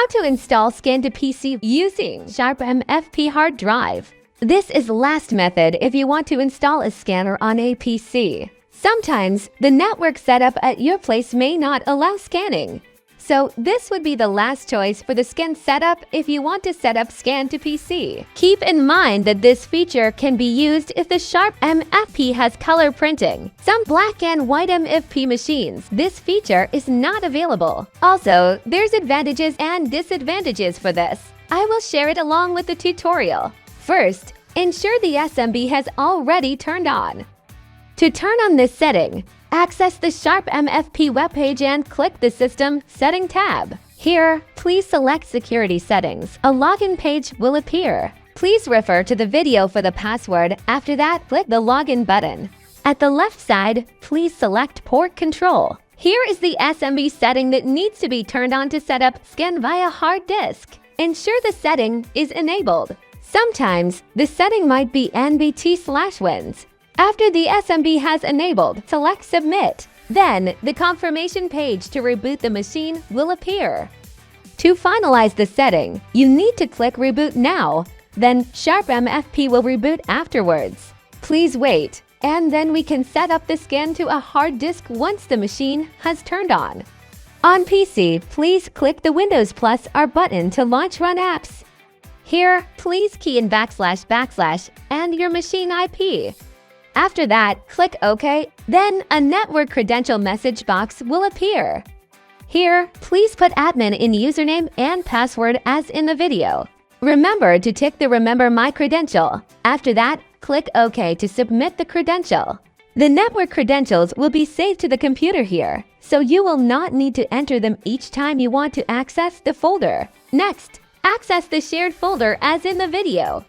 How to install Scan to PC using Sharp MFP hard drive. This is the last method if you want to install a scanner on a PC. Sometimes the network setup at your place may not allow scanning. So this would be the last choice for the scan setup if you want to set up Scan to PC. Keep in mind that this feature can be used if the Sharp MFP has color printing. Some black and white MFP machines, this feature is not available. Also, there's advantages and disadvantages for this. I will share it along with the tutorial. First, ensure the SMB has already turned on. To turn on this setting, access the Sharp MFP webpage and click the System Setting tab. Here, please select Security Settings. A login page will appear. Please refer to the video for the password. After that, click the Login button. At the left side, please select Port Control. Here is the SMB setting that needs to be turned on to set up Scan via hard disk. Ensure the setting is enabled. Sometimes, the setting might be NBT/Wins. After the SMB has enabled, select Submit. Then, the confirmation page to reboot the machine will appear. To finalize the setting, you need to click Reboot Now. Then, Sharp MFP will reboot afterwards. Please wait, and then we can set up the scan to a hard disk once the machine has turned on. On PC, please click the Windows + R button to launch Run Apps. Here, please key in \\/ and your machine IP. After that, click OK. Then a network credential message box will appear. Here, please put admin in username and password as in the video. Remember to tick the Remember My Credential. After that, click OK to submit the credential. The network credentials will be saved to the computer here, so you will not need to enter them each time you want to access the folder. Next, access the shared folder as in the video.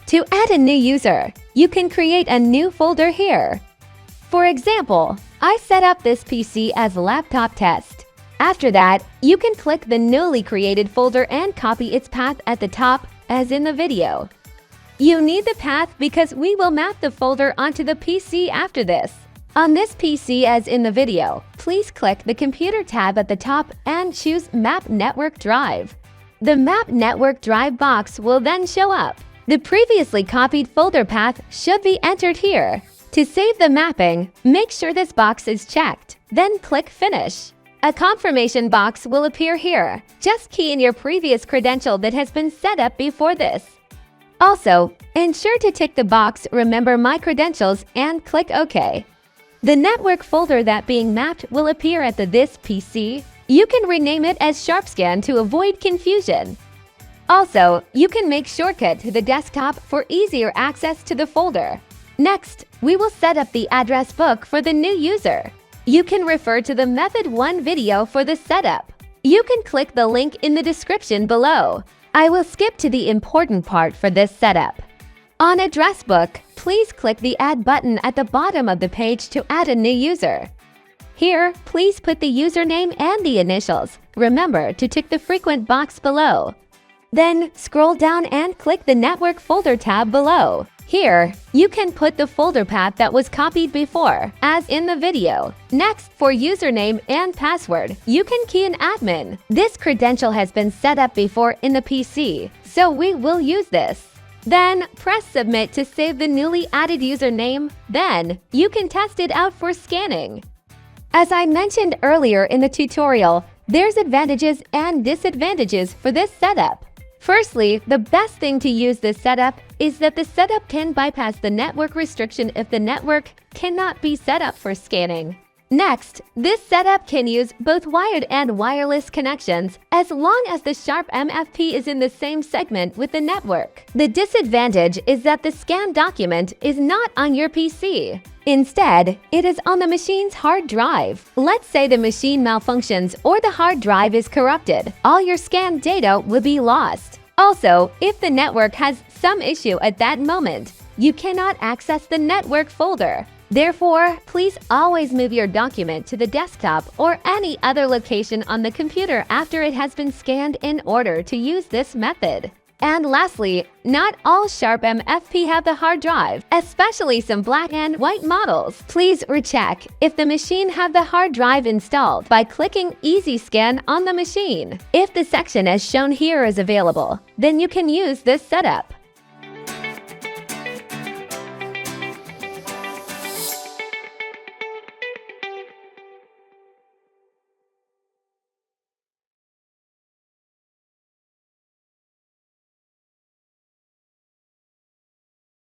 To add a new user, you can create a new folder here. For example, I set up this PC as Laptop Test. After that, you can click the newly created folder and copy its path at the top, as in the video. You need the path because we will map the folder onto the PC after this. On this PC as in the video, please click the Computer tab at the top and choose Map Network Drive. The Map Network Drive box will then show up. The previously copied folder path should be entered here. To save the mapping, make sure this box is checked, then click Finish. A confirmation box will appear here. Just key in your previous credential that has been set up before this. Also, ensure to tick the box Remember My Credentials and click OK. The network folder that being mapped will appear at this PC. You can rename it as SHARPSCAN to avoid confusion. Also, you can make shortcut to the desktop for easier access to the folder. Next, we will set up the address book for the new user. You can refer to the Method 1 video for the setup. You can click the link in the description below. I will skip to the important part for this setup. On Address Book, please click the Add button at the bottom of the page to add a new user. Here, please put the username and the initials. Remember to tick the frequent box below. Then, scroll down and click the Network Folder tab below. Here, you can put the folder path that was copied before, as in the video. Next, for username and password, you can key in admin. This credential has been set up before in the PC, so we will use this. Then, press Submit to save the newly added username. Then, you can test it out for scanning. As I mentioned earlier in the tutorial, there's advantages and disadvantages for this setup. Firstly, the best thing to use this setup is that the setup can bypass the network restriction if the network cannot be set up for scanning. Next, this setup can use both wired and wireless connections as long as the Sharp MFP is in the same segment with the network. The disadvantage is that the scan document is not on your PC. Instead, it is on the machine's hard drive. Let's say the machine malfunctions or the hard drive is corrupted. All your scanned data will be lost. Also, if the network has some issue at that moment, you cannot access the network folder. Therefore, please always move your document to the desktop or any other location on the computer after it has been scanned in order to use this method. And lastly, not all Sharp MFP have the hard drive, especially some black and white models. Please recheck if the machine have the hard drive installed by clicking Easy Scan on the machine. If the section as shown here is available, then you can use this setup.